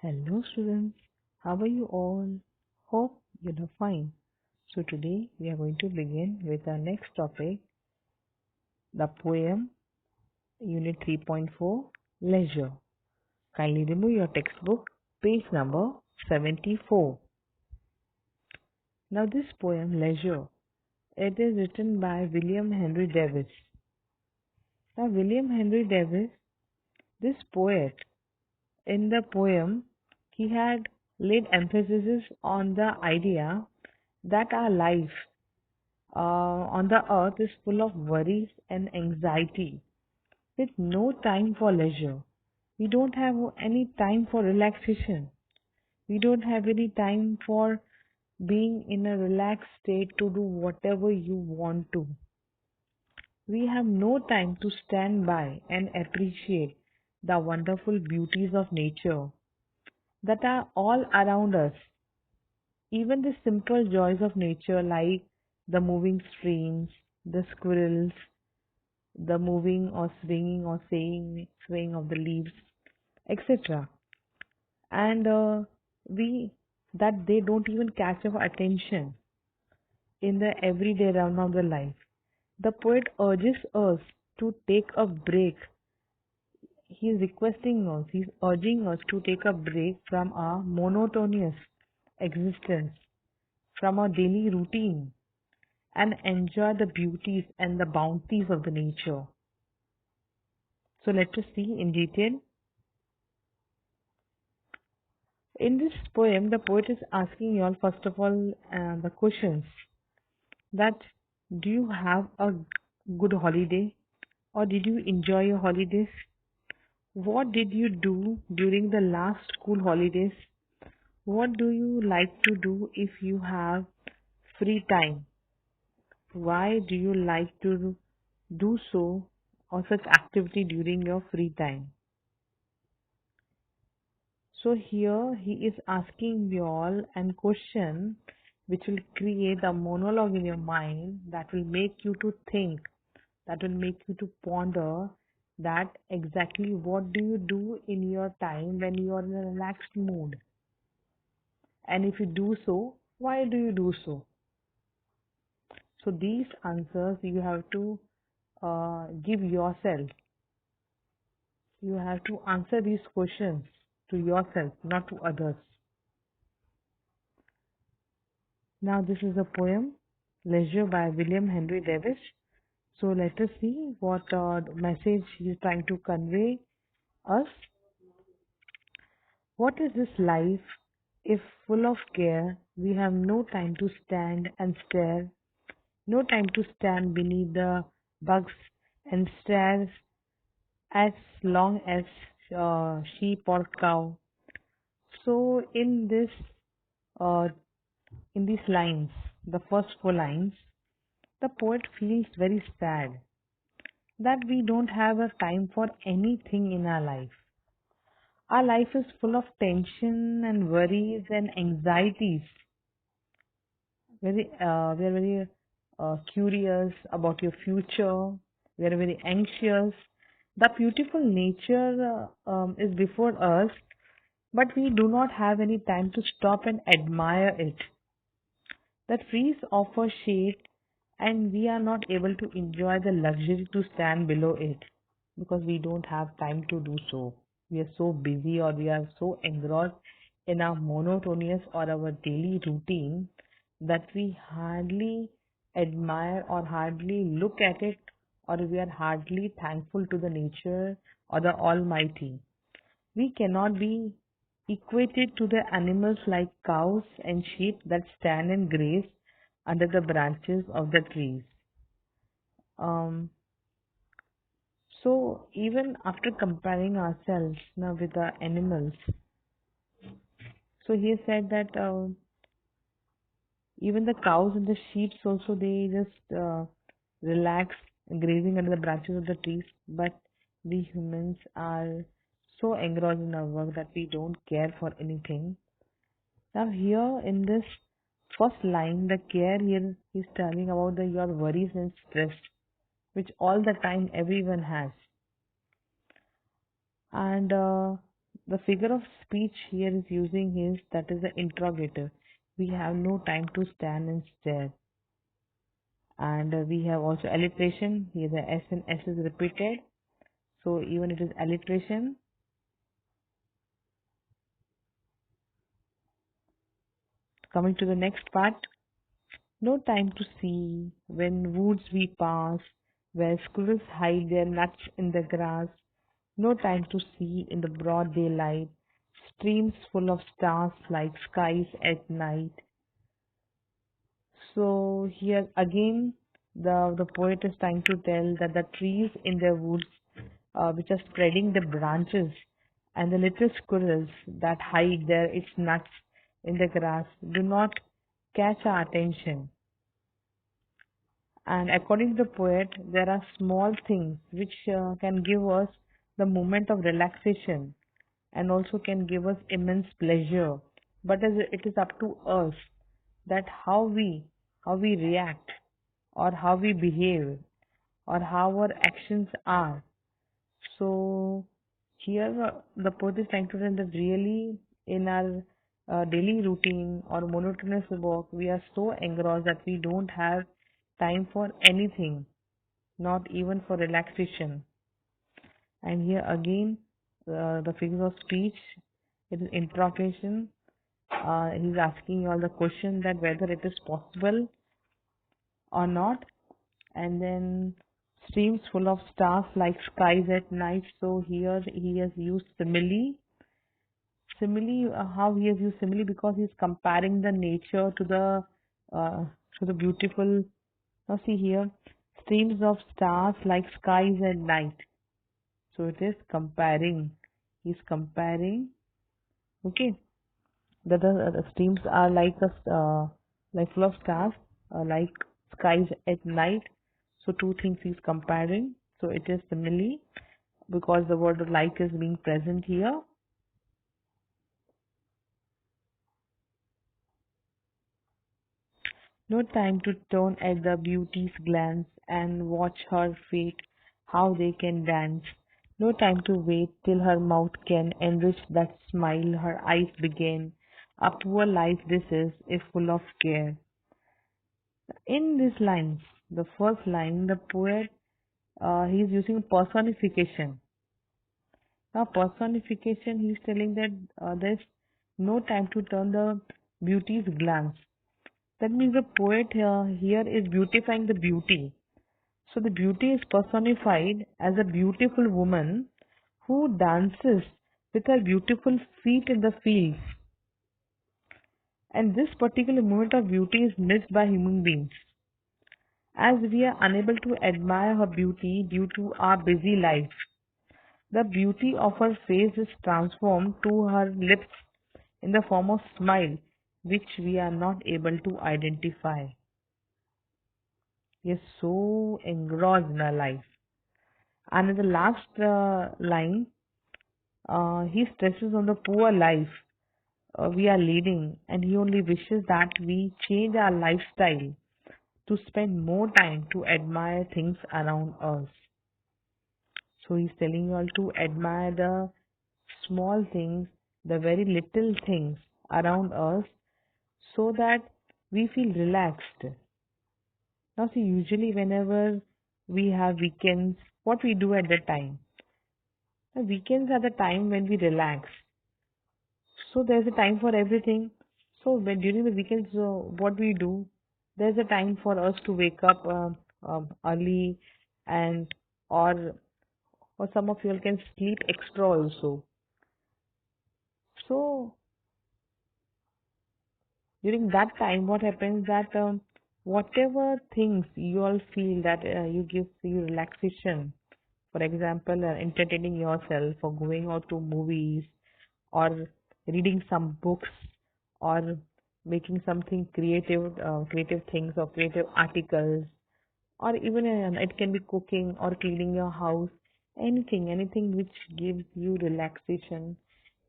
Hello students, how are you all? Hope you're fine. So today we are going to begin with our next topic, the poem Unit 3.4 Leisure. Kindly remove your textbook, page number 74. Now this poem Leisure, it is written by William Henry Davis. Now William Henry Davis, this poet, in the poem, he had laid emphasis on the idea that our life on the earth is full of worries and anxiety with no time for leisure. We don't have any time for relaxation. We don't have any time for being in a relaxed state to do whatever you want to. We have no time to stand by and appreciate the wonderful beauties of nature that are all around us. Even the simple joys of nature, like the moving streams, the squirrels, the moving or swinging or swaying of the leaves, etc. And we that they don't even catch our attention in the everyday realm of the life. The poet urges us to take a break. He is requesting us, he is urging us to take a break from our monotonous existence, from our daily routine, and enjoy the beauties and the bounties of the nature. So let us see in detail. In this poem, the poet is asking you all, first of all, the questions that do you have a good holiday or did you enjoy your holidays? What did you do during the last school holidays? What do you like to do if you have free time? Why do you like to do so or such activity during your free time? So here he is asking you all a question which will create a monologue in your mind that will make you to think, that will make you to ponder that exactly what do you do in your time when you are in a relaxed mood. And if you do so, why do you do so? So these answers you have to give yourself. You have to answer these questions to yourself, not to others. Now this is a poem, Leisure by William Henry Davis. So let us see what message he is trying to convey us. What is this life if full of care? We have no time to stand and stare, no time to stand beneath the bugs and stare as long as sheep or cow. So uh, in these lines, the first four lines, the poet feels very sad that we don't have a time for anything in our life. Our life is full of tension and worries and anxieties. We are very curious about your future. We are very anxious. The beautiful nature is before us, but we do not have any time to stop and admire it. The trees offer shade, and we are not able to enjoy the luxury to stand below it because we don't have time to do so. We are so busy or we are so engrossed in our monotonous or our daily routine that we hardly admire or hardly look at it, or we are hardly thankful to the nature or the Almighty. We cannot be equated to the animals like cows and sheep that stand and graze under the branches of the trees. Um, so even after comparing ourselves now with the animals, so he said that even the cows and the sheep also they just relax grazing under the branches of the trees, but we humans are so engrossed in our work that we don't care for anything. Now here in this first line, the care here is telling about the your worries and stress, which all the time everyone has. And The figure of speech here is using his, that is the interrogator. We have no time to stand and stare. And we have also alliteration. Here the S and S is repeated. So even it is alliteration. Coming to the next part. No time to see when woods we pass, where squirrels hide their nuts in the grass. No time to see in the broad daylight, streams full of stars like skies at night. So here again, the poet is trying to tell that the trees in the woods, which are spreading the branches, and the little squirrels that hide their its nuts in the grass, do not catch our attention. And according to the poet, there are small things which can give us the moment of relaxation and also can give us immense pleasure. But it is up to us that how we react, or how we behave, or how our actions are. So here the poet is trying to tell that really in our daily routine or monotonous work, we are so engrossed that we don't have time for anything, not even for relaxation. And here again, the figure of speech, it is interrogation. He's asking you all the question that whether it is possible or not. And then streams full of stars like skies at night. So here he has used simile. Simile, how he has used simile, because he's comparing the nature uh, to the beautiful. Now see here, streams of stars like skies at night. So it is comparing. He's comparing. Okay, the streams are like full of stars, like skies at night. So two things he's comparing. So it is simile because the word like is being present here. No time to turn at the beauty's glance and watch her feet, how they can dance. No time to wait till her mouth can enrich that smile her eyes begin. A poor life this is, if full of care. In these lines, the first line, the poet, he is using personification. Now, personification, he is telling that there's no time to turn the beauty's glance. That means the poet here is beautifying the beauty. So the beauty is personified as a beautiful woman who dances with her beautiful feet in the fields. And this particular moment of beauty is missed by human beings, as we are unable to admire her beauty due to our busy life. The beauty of her face is transformed to her lips in the form of smile, which we are not able to identify. We are so engrossed in our life. And in the last line, he stresses on the poor life we are leading, and he only wishes that we change our lifestyle to spend more time to admire things around us. So he's telling you all to admire the small things, the very little things around us, so that we feel relaxed. Now, see, usually whenever we have weekends, what we do at that time? The weekends are the time when we relax. So there's a time for everything. So when during the weekends, what we do, there's a time for us to wake up early, and or or some of you all can sleep extra also. So during that time, what happens that whatever things you all feel that you give you relaxation, for example, entertaining yourself or going out to movies or reading some books or making something creative things or creative articles, or even it can be cooking or cleaning your house, anything which gives you relaxation.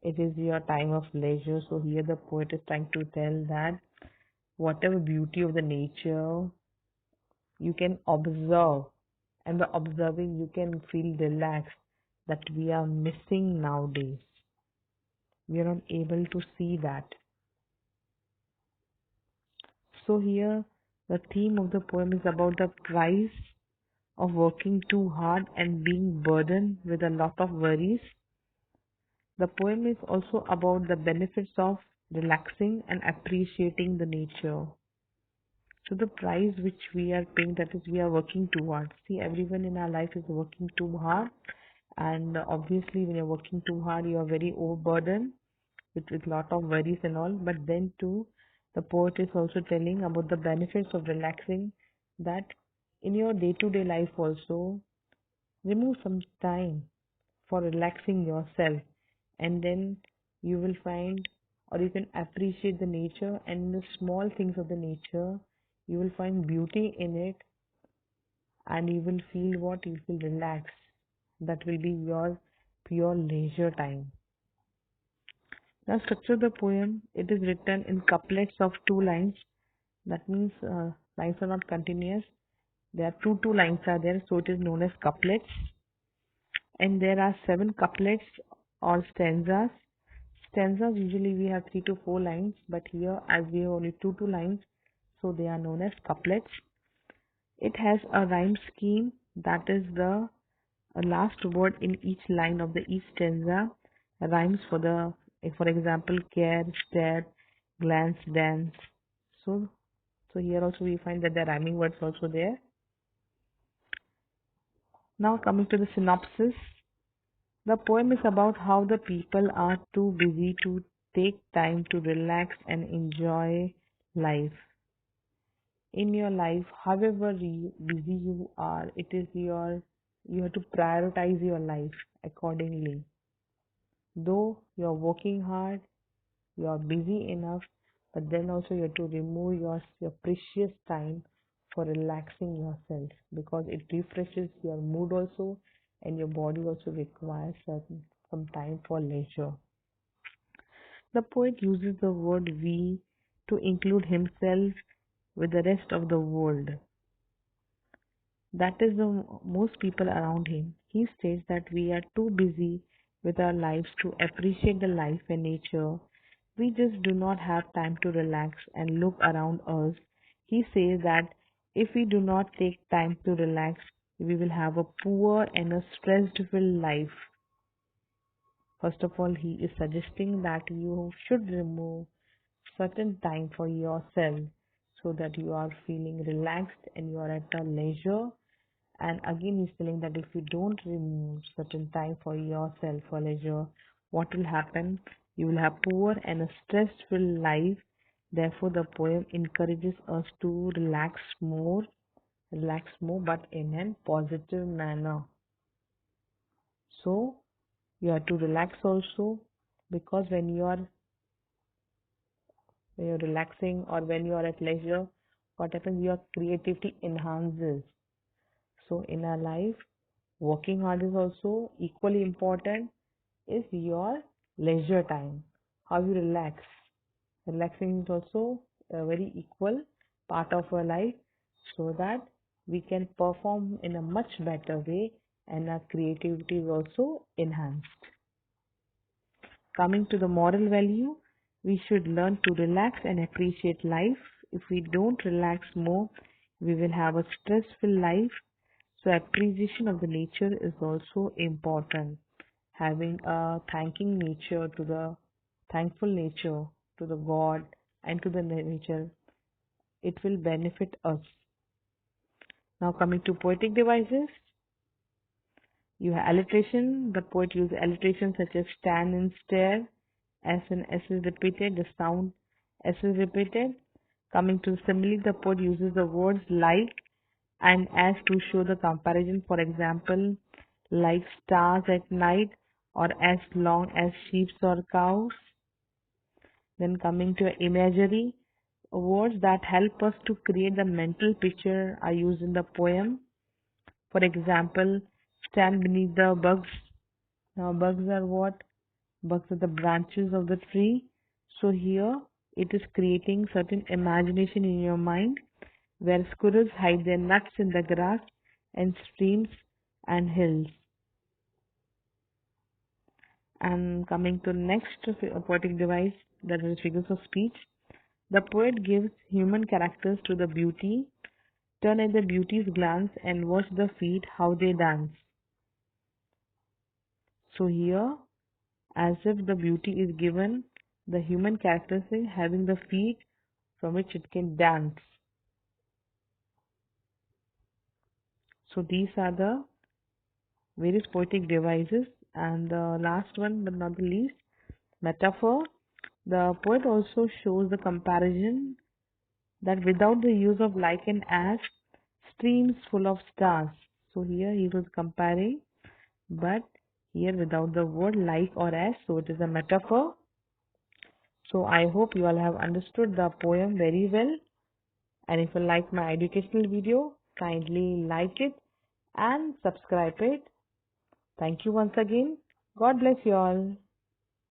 It is your time of leisure. So here the poet is trying to tell that whatever beauty of the nature you can observe, and by observing you can feel relaxed, that we are missing nowadays. We are not able to see that. So here the theme of the poem is about the price of working too hard and being burdened with a lot of worries. The poem is also about the benefits of relaxing and appreciating the nature. So the price which we are paying, that is we are working too hard. See, everyone in our life is working too hard, and obviously when you're working too hard you are very overburdened with lot of worries and all. But then too, the poet is also telling about the benefits of relaxing, that in your day-to-day life also remove some time for relaxing yourself, and then you will find, or you can appreciate the nature, and the small things of the nature you will find beauty in it, and you will feel what you feel relaxed. That will be your pure leisure time. Now structure the poem. It is written in couplets of 2 lines. That means lines are not continuous. There are two lines are there, so it is known as couplets. And there are 7 couplets or stanzas. Stanzas usually we have 3 to 4 lines, but here as we have only two lines, so they are known as couplets. It has a rhyme scheme, that is the last word in each line of the each stanza rhymes for example, care, stare, glance, dance. So here also we find that the rhyming words also there. Now coming to the synopsis. The poem is about how the people are too busy to take time to relax and enjoy life. In your life, however busy you are, you have to prioritize your life accordingly. Though you are working hard, you are busy enough, but then also you have to remove your precious time for relaxing yourself, because it refreshes your mood also, and your body also requires some time for leisure. The poet uses the word we to include himself with the rest of the world. That is the most people around him. He states that we are too busy with our lives to appreciate the life and nature. We just do not have time to relax and look around us. He says that if we do not take time to relax, we will have a poor and a stress-filled life. First of all, he is suggesting that you should remove certain time for yourself, so that you are feeling relaxed and you are at a leisure. And again, he's telling that if you don't remove certain time for yourself for leisure, what will happen? You will have poor and a stress-filled life. Therefore, the poem encourages us to relax more, but in a positive manner. So, you have to relax also, because when you're relaxing or when you are at leisure, what happens? Your creativity enhances. So, in our life, working hard is also equally important is your leisure time. How you relax. Relaxing is also a very equal part of our life, so that we can perform in a much better way and our creativity is also enhanced. Coming to the moral value, we should learn to relax and appreciate life. If we don't relax more, we will have a stressful life. So appreciation of the nature is also important. Having a thankful nature to the God and to the nature, it will benefit us. Now coming to poetic devices, you have alliteration. The poet uses alliteration such as stand and stare. S and S is repeated, the sound S is repeated. Coming to simile, the poet uses the words like and as to show the comparison. For example, like stars at night, or as long as sheep or cows. Then coming to imagery, words that help us to create the mental picture are used in the poem. For example, stand beneath the bugs. Now bugs are what? Bugs are the branches of the tree. So here it is creating certain imagination in your mind, where squirrels hide their nuts in the grass and streams and hills. And coming to next poetic device, that is figures of speech. The poet gives human characters to the beauty. Turn at the beauty's glance and watch the feet how they dance. So here, as if the beauty is given the human characteristic having the feet from which it can dance. So these are the various poetic devices. And the last one but not the least, metaphor. The poet also shows the comparison that without the use of like and as, streams full of stars. So here he was comparing, but here without the word like or as, so it is a metaphor. So I hope you all have understood the poem very well. And if you like my educational video, kindly like it and subscribe it. Thank you once again. God bless you all.